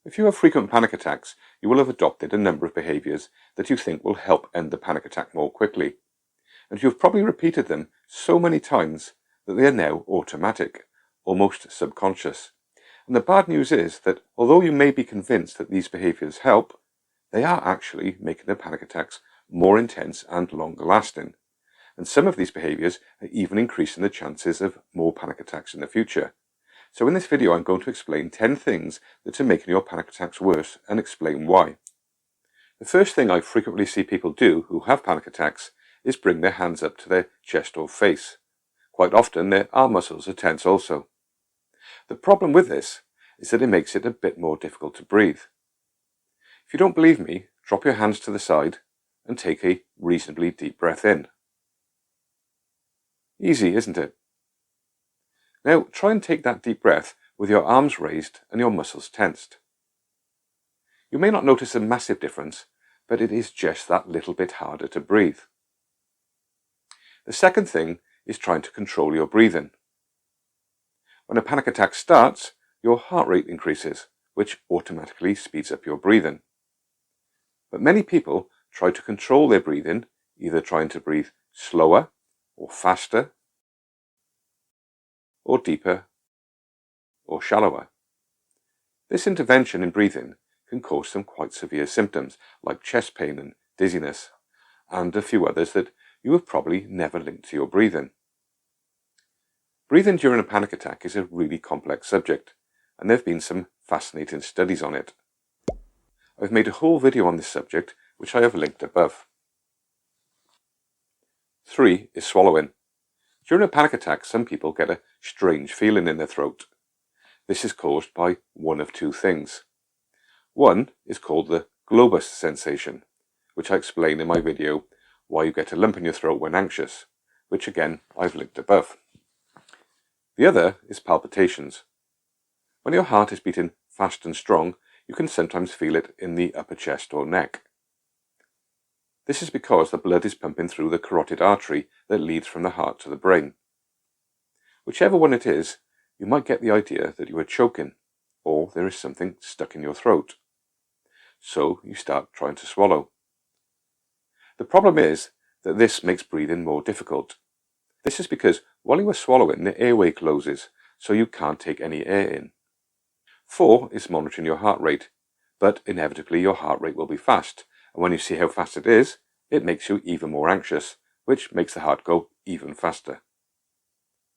If you have frequent panic attacks, you will have adopted a number of behaviours that you think will help end the panic attack more quickly. And you've probably repeated them so many times that they are now automatic, almost subconscious. And the bad news is that although you may be convinced that these behaviours help, they are actually making the panic attacks more intense and longer lasting. And some of these behaviours are even increasing the chances of more panic attacks in the future. So in this video I'm going to explain 10 things that are making your panic attacks worse and explain why. The first thing I frequently see people do who have panic attacks is bring their hands up to their chest or face. Quite often their arm muscles are tense also. The problem with this is that it makes it a bit more difficult to breathe. If you don't believe me, drop your hands to the side and take a reasonably deep breath in. Easy, isn't it? Now try and take that deep breath with your arms raised and your muscles tensed. You may not notice a massive difference, but it is just that little bit harder to breathe. The second thing is trying to control your breathing. When a panic attack starts, your heart rate increases, which automatically speeds up your breathing. But many people try to control their breathing, either trying to breathe slower or faster, or deeper, or shallower. This intervention in breathing can cause some quite severe symptoms like chest pain and dizziness, and a few others that you have probably never linked to your breathing. Breathing during a panic attack is a really complex subject, and there have been some fascinating studies on it. I've made a whole video on this subject, which I have linked above. 3 is swallowing. During a panic attack, some people get a strange feeling in their throat. This is caused by one of two things. One is called the globus sensation, which I explain in my video why you get a lump in your throat when anxious, which again I've linked above. The other is palpitations. When your heart is beating fast and strong, you can sometimes feel it in the upper chest or neck. This is because the blood is pumping through the carotid artery that leads from the heart to the brain. Whichever one it is, you might get the idea that you are choking, or there is something stuck in your throat. So you start trying to swallow. The problem is that this makes breathing more difficult. This is because while you are swallowing, the airway closes, so you can't take any air in. 4 is monitoring your heart rate, but inevitably your heart rate will be fast, and when you see how fast it is, it makes you even more anxious, which makes the heart go even faster.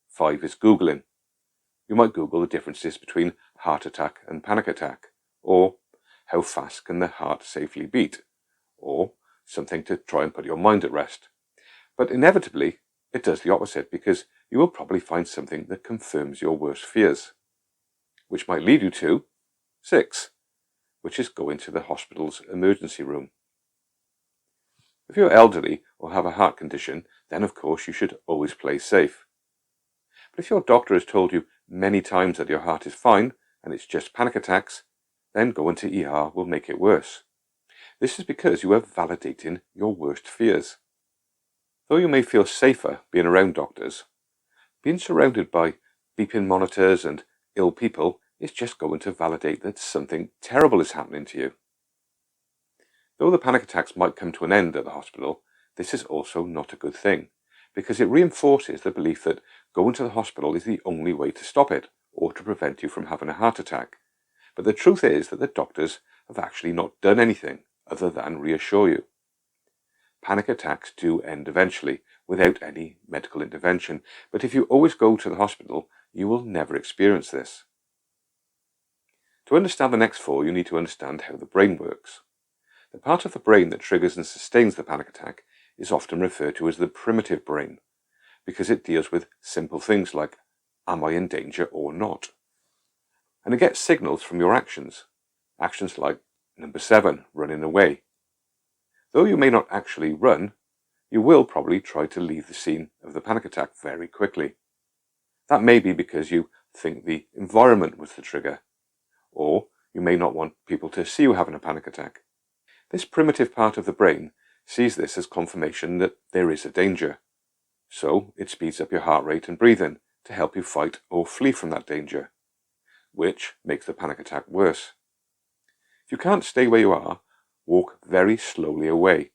5 is Googling. You might Google the differences between heart attack and panic attack, or how fast can the heart safely beat, or something to try and put your mind at rest. But inevitably, it does the opposite, because you will probably find something that confirms your worst fears, which might lead you to 6, which is going to the hospital's emergency room. If you're elderly or have a heart condition, then of course you should always play safe. But if your doctor has told you many times that your heart is fine and it's just panic attacks, then going to ER will make it worse. This is because you are validating your worst fears. Though you may feel safer being around doctors, being surrounded by beeping monitors and ill people is just going to validate that something terrible is happening to you. Though the panic attacks might come to an end at the hospital, this is also not a good thing, because it reinforces the belief that going to the hospital is the only way to stop it, or to prevent you from having a heart attack. But the truth is that the doctors have actually not done anything other than reassure you. Panic attacks do end eventually, without any medical intervention, but if you always go to the hospital, you will never experience this. To understand the next 4, you need to understand how the brain works. The part of the brain that triggers and sustains the panic attack is often referred to as the primitive brain, because it deals with simple things like, am I in danger or not? And it gets signals from your actions. Actions like number 7, running away. Though you may not actually run, you will probably try to leave the scene of the panic attack very quickly. That may be because you think the environment was the trigger, or you may not want people to see you having a panic attack. This primitive part of the brain sees this as confirmation that there is a danger, so it speeds up your heart rate and breathing to help you fight or flee from that danger, which makes the panic attack worse. If you can't stay where you are, walk very slowly away.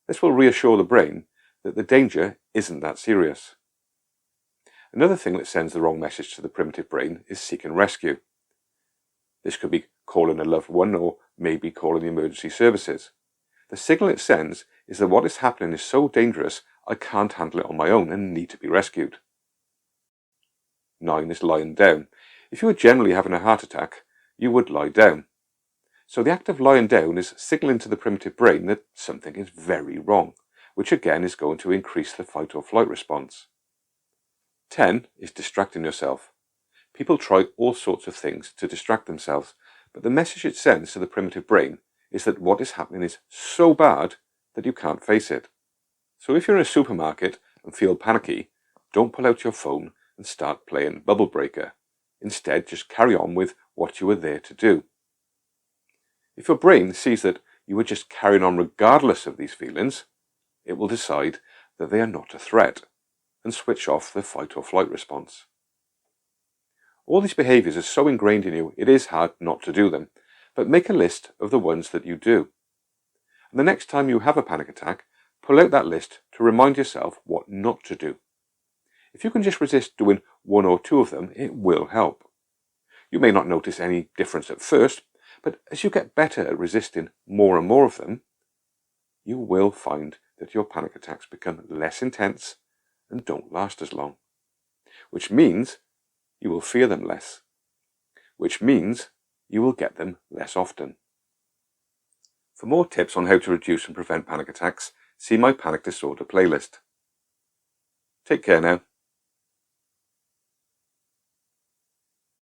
This will reassure the brain that the danger isn't that serious. Another thing that sends the wrong message to the primitive brain is seek and rescue. This could be calling a loved one or maybe calling the emergency services. The signal it sends is that what is happening is so dangerous I can't handle it on my own and need to be rescued. 9 is lying down. If you were generally having a heart attack, you would lie down. So the act of lying down is signaling to the primitive brain that something is very wrong, which again is going to increase the fight or flight response. 10 is distracting yourself. People try all sorts of things to distract themselves, but the message it sends to the primitive brain is that what is happening is so bad that you can't face it. So if you're in a supermarket and feel panicky, don't pull out your phone and start playing Bubble Breaker. Instead, just carry on with what you were there to do. If your brain sees that you are just carrying on regardless of these feelings, it will decide that they are not a threat and switch off the fight or flight response. All these behaviours are so ingrained in you, it is hard not to do them, but make a list of the ones that you do. And the next time you have a panic attack, pull out that list to remind yourself what not to do. If you can just resist doing 1 or 2 of them, it will help. You may not notice any difference at first, but as you get better at resisting more and more of them, you will find that your panic attacks become less intense and don't last as long, which means you will fear them less, which means you will get them less often. For more tips on how to reduce and prevent panic attacks, see my panic disorder playlist. Take care now.